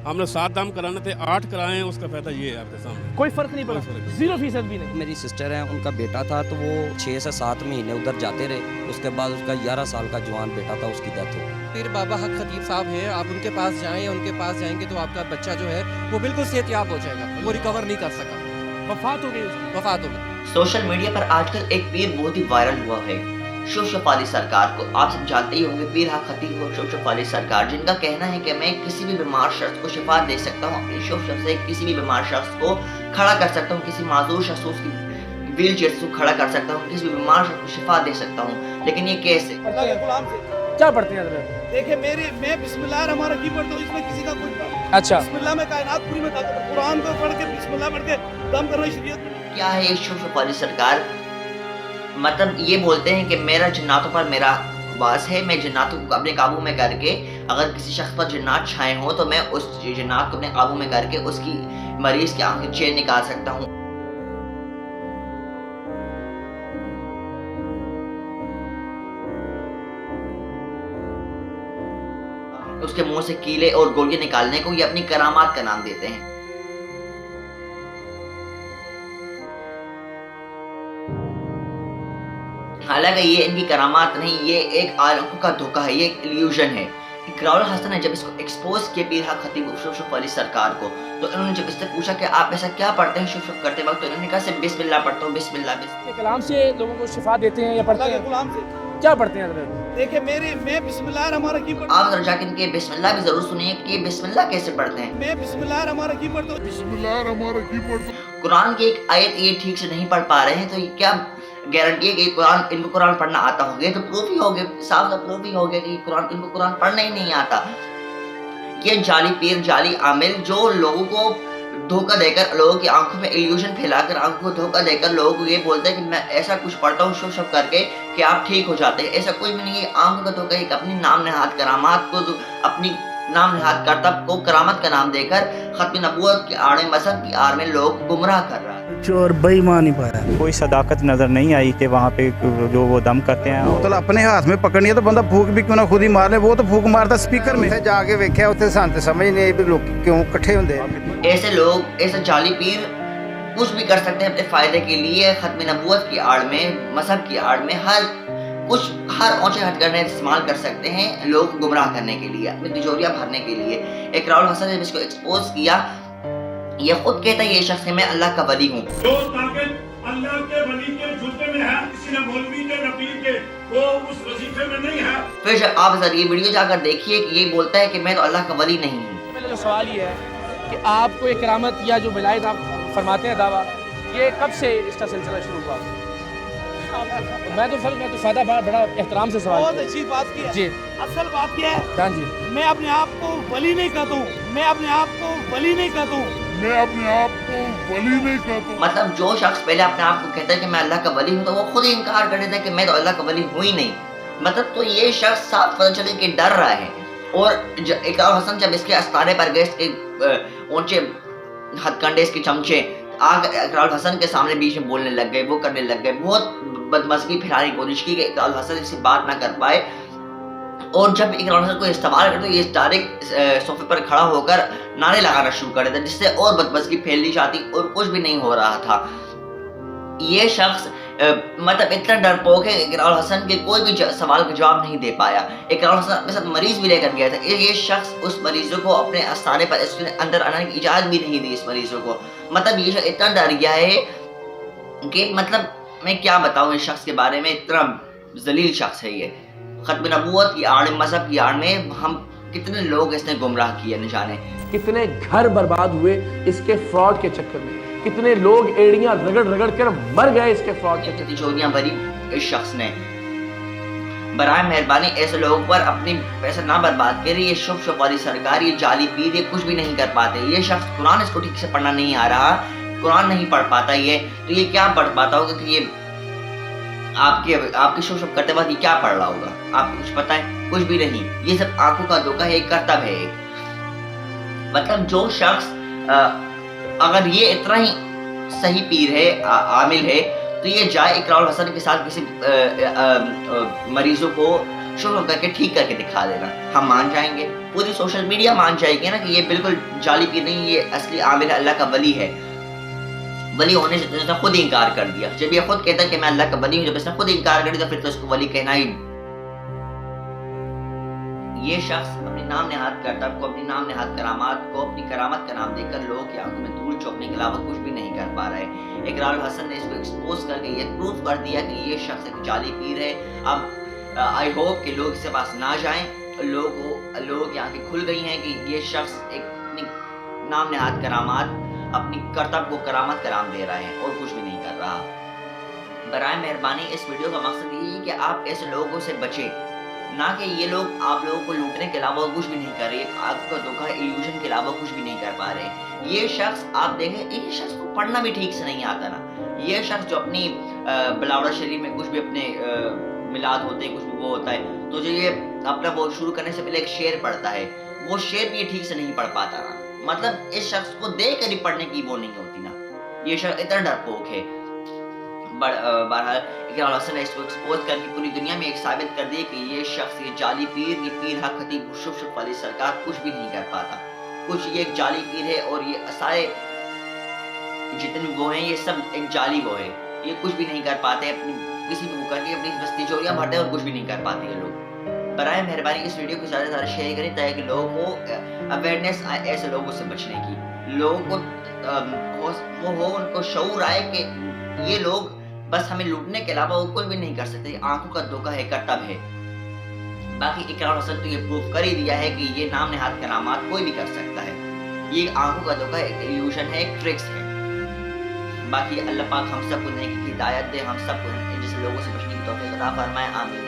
हमने 7 दाम कराने थे, 8 कराए हैं, उसका फायदा ये है आपके सामने। कोई फर्क नहीं पड़ा, 0% भी नहीं। मेरी सिस्टर है, उनका बेटा था तो वो 6 से 7 महीने उधर जाते रहे, उसके बाद उसका 11 साल का जवान बेटा था, उसकी डेथ हो गई। पीर बाबा हक खतीब साहब हैं, आप उनके पास जाएं, उनके पास जाएंगे तो आपका बच्चा जो है वो बिल्कुल सेहतयाब हो जाएगा, वो रिकवर नहीं कर सका, वफात हो गई उसकी। वफात हो गई। सोशल मीडिया पर आजकल एक पीर बहुत ही वायरल हुआ है, शोशफ अली सरकार को। आप सब जानते ही होंगे पीर हक खतीब और शोशफ अली सरकार, जिनका कहना है कि मैं किसी भी बीमार शख्स को शिफा दे सकता हूँ, अपनी शोशफ से किसी भी बीमार शख्स को खड़ा कर सकता हूँ, किसी माजूर शख्स को उसकी व्हील चेयर से खड़ा कर सकता हूँ, किसी भी बीमार शख्स को शिफा दे सकता हूँ। लेकिन ये कैसे? क्या पढ़ते हैं हज़रत? देखिए मैं बिस्मिल्लाह रहमान रहीम पढ़ता हूँ, इसमें किसी का कुछ अच्छा, बिस्मिल्लाह में कायनात पूरी में ताकत है, कुरान को पढ़ के बिस्मिल्लाह पढ़ के दम करना शरीयत। क्या है ये शोशफ अली सरकार? मतलब ये बोलते हैं कि मेरा जिन्नातों पर मेरा वास है, मैं जिन्नातों को अपने काबू में करके, अगर किसी शख्स पर जिन्नात छाए हो तो मैं उस जिन्नात को अपने काबू में करके उसकी मरीज की आंखें चैन निकाल सकता हूँ। उसके मुंह से कीले और गोलियां निकालने को ये अपनी करामात का नाम देते हैं। हालांकि ये इनकी करामात नहीं, ये एक आलमों का धोखा है, ये एक इल्यूजन है। इकरारुल हसन ने जब इसको एक्सपोज किया पीर हक खतीब शोशफ अली सरकार को, तो इन्होंने जब इससे पूछा कि आप ऐसा क्या पढ़ते हैं शोशफ करते वक्त, तो इन्होंने कहा सिर्फ बिस्मिल्लाह पढ़ता हूँ, बिस्मिल्लाह बिस्मिल्लाह। के कलाम से लोगों को शिफा देते हैं या पढ़ते अल्लाह के हैं? गुलाम से क्या पढ़ते हैं हज़रत? देखिए मैं बिस्मिल्लाह रहमान रहीम पढ़ता आप जरा जाके इनके बिस्मिल्लाह भी जरूर सुनिए कि ये बिस्मिल्लाह कैसे पढ़ते हैं। हूँ, मैं बिस्मिल्लाह रहमान रहीम पढ़ता हूँ। कुरान की एक आयत ये ठीक से नहीं पढ़ पा रहे हैं, तो ये क्या गारंटी है कि कुरान इनको कुरान पढ़ना आता होगा? तो प्रूफ ही हो गया, साफ साफ प्रूफ ही हो गया कि कुरान इनको कुरान पढ़ना ही नहीं आता। ये जाली पीर, जाली आमिल, जो लोगों को धोखा देकर, लोगों की आंखों में इल्यूजन फैलाकर, आंखों को धोखा देकर लोगों को ये बोलते हैं कि मैं ऐसा कुछ पढ़ता हूँ शोशफ करके कि आप ठीक हो जाते हैं। ऐसा कोई भी नहीं है। आंखों का धोखा एक अपनी नाम नहाद करामात को, अपनी नाम नहाद करतब को करामत का नाम देकर खत्म नबूवत की आड़ में, मजहब की आड़ में लोग गुमराह कर रहा है। चोर बेईमान ही पाया। कोई सदाकत नजर नहीं आई कि वहाँ पे जो वो दम करते हैं। बोतल अपने हाथ में पकड़नी है तो बंदा फूक भी क्यों ना खुद ही मार ले, वो तो फूक मारता स्पीकर में। जाके वेख्या उत्थे सांते समझ नहीं आई भी लोग क्यों इकट्ठे होंदे। ऐसे लोग, ऐसे जाली पीर कुछ भी कर सकते हैं अपने फायदे के लिए, खत्म नबूवत की आड़ में, मजहब की आड़ में, हर ऊंचे हथकंडे इस्तेमाल कर सकते हैं लोग को गुमराह करने के लिए, अपनी तिजोरियां भरने के लिए। इकरारुल हसन ने इसको एक्सपोज किया, ये खुद कहता है ये शख्स मैं अल्लाह का वली हूँ। जो ताकत अल्लाह के वली के जुल्फे में है, किसी ने मौलवी के नबी के, वो उस वजीफे में नहीं है। फिर जब आप जरा ये वीडियो जाकर देखिए कि ये बोलता है कि मैं तो अल्लाह का वली नहीं हूँ। मेरा जो सवाल ये है कि आपको एक करामत या जो विलायत आप फरमाते हैं दावा, ये कब से इसका सिलसिला शुरू हुआ? मैं तो सादा बड़ा एहतराम से सवाल बहुत अच्छी बात की है जी। असल बात क्या है, हाँ जी, मैं अपने आप को वली नहीं कहता हूँ, मैं अपने आप को वली नहीं कहता हूँ, मैं अपने आप को वली नहीं कहता हूँ। मतलब जो शख्स पहले अपने आप को कहता है कि मैं अल्लाह का वली हूँ, तो वो खुद ही इनकार कर देता है कि मैं तो अल्लाह का वली हूँ ही नहीं। मतलब तो ये शख्स साफ पता चले कि डर रहा है। और इकरारुल हसन जब इसके आस्थाने पर गए, इसके ऊंचे हथकंडे, इसके चमचे आकर इकरारुल हसन के सामने बीच में बोलने लग गए, वो करने लग गए, बहुत बदमज़गी फैलाने की कोशिश की कि इकरारुल हसन इससे बात ना कर पाए। और जब इकरारुल हसन को इस्तेमाल करते तो ये डायरेक्ट सोफे पर खड़ा होकर नारे लगाना शुरू कर देता, जिससे और बदमज़गी फैलनी जाती और कुछ भी नहीं हो रहा था। ये शख्स मतलब इतना डरपोक है, इकरारुल हसन के कोई भी सवाल का जवाब नहीं दे पाया। इकरारुल हसन अपने साथ मरीज भी लेकर गया था, ये शख्स उस मरीजों को अपने आस्थाने पर इसके अंदर आने की इजाज़त भी नहीं दी इस मरीजों को। मतलब ये शख्स इतना डर गया है कि मतलब मैं क्या बताऊं इस शख्स के बारे में, इतना जलील शख्स है ये। खत्म नबूवत की आड़ में, मजहब की आड़ में हम कितने लोग इसने गुमराह किए न जाने। कितने घर बर्बाद हुए इसके फ्रॉड के चक्कर में, कितने लोग एड़ियां रगड़ रगड़ कर मर गए इसके फ्रॉड के चक्कर में। तिजोरियां भरी इस शख्स ने। बराए मेहरबानी ऐसे लोगों पर अपनी पैसा ना बर्बाद करिए। ये शोशफ अली सरकार, ये जाली पीर, ये कुछ भी नहीं कर पाते। ये शख्स कुरान इसको ठीक से पढ़ना नहीं आ रहा, कुरान नहीं पढ़ पाता ये, तो ये क्या पढ़ पाता होगा कि ये आपके शोशफ करते वक्त ये क्या पढ़ रहा होगा? आपको कुछ पता है? कुछ भी नहीं। ये सब आंखों का धोखा है, एक करतब है। मतलब जो शख्स अगर ये इतना ही सही पीर है, आमिल है, तो ये जाए इकरारुल हसन के साथ किसी मरीजों को शुरू करके ठीक करके दिखा देना, हम मान जाएंगे, पूरी सोशल मीडिया मान जाएगी ना कि ये बिल्कुल जाली पीर नहीं, ये असली आमिर अल्लाह का वली है। वली होने से उसने खुद ही इनकार कर दिया। जब ये खुद कहता है कि मैं अल्लाह का वली हूँ, जब इसने खुद इनकार कर दिया तो फिर तो उसको वली कहना ही। ये शख्स अपने नाम नेहाद करतब को, अपनी नाम नेहाद करामात को, अपनी करामत का नाम देकर लोगों की आंखों में धूल झोंकने के अलावा कुछ भी नहीं कर पा रहे। इकरारुल हसन ने इसको एक्सपोज करके ये प्रूफ कर दिया कि ये शख्स एक जाली पीर है। अब आई होप कि लोग इसके पास ना जाएं, लोगों की आंखें खुल गई हैं कि ये शख्स एक अपनी नाम नेहाद करामात, अपनी करतब को करामत कराम दे रहा है और कुछ भी नहीं कर रहा। बराए मेहरबानी इस वीडियो का मकसद ये है कि आप ऐसे लोगों से बचें, ना कि ये लोग आप लोगों को लूटने के अलावा कुछ भी नहीं कर रहे, आपका धोखा इल्यूजन के अलावा कुछ भी नहीं कर पा रहे। ये शख्स आप देखें, ये शख्स को पढ़ना भी ठीक से नहीं आता ना। ये शख्स जो अपनी बिलावड़ा शरीफ में कुछ भी अपने मिलाद होते हैं, कुछ भी वो होता है, तो जो ये अपना वो शुरू करने से पहले एक शेर पढ़ता है, वो शेर भी ये ठीक से नहीं पढ़ पाता ना। मतलब इस शख्स को देख कर ही पढ़ने की वो नहीं होती ना, ये शख्स इतना डरपोक है। बहरहाल इकरारुल हसन ने इसको एक्सपोज करके पूरी दुनिया में एक साबित कर दिया कि ये शख्स, ये जाली पीर, ये पीर हक खतीब शुभ वाली सरकार कुछ भी नहीं कर पाता। कुछ ये एक जाली पीर है और ये सारे जितने वो हैं ये सब एक जाली वो है, ये कुछ भी नहीं कर पाते। अपनी किसी भी मुकर की अपनी बस तिजोरियां भरते हैं और कुछ भी नहीं कर पाते ये लोग। बराए मेहरबानी इस वीडियो को ज़्यादा से ज़्यादा शेयर करें ताकि लोगों को अवेयरनेस आए ऐसे लोगों से बचने की, लोगों को वो हो, उनको शऊर आए कि ये लोग बस हमें लूटने के अलावा वो कुछ भी नहीं कर सकते। आंखों का धोखा है, करतब है। बाकी इकरारुल हसन तो ये प्रूफ कर ही दिया है कि ये नाम नेहाद करामात कोई भी कर सकता है। ये आंखों का धोखा एक इल्यूजन है, एक ट्रिक्स है। बाकी अल्लाह पाक हम सबको नेकी की हिदायत दे, हम सबको जैसे लोगों से बचने की तौफीक अता फरमाए। आमीन।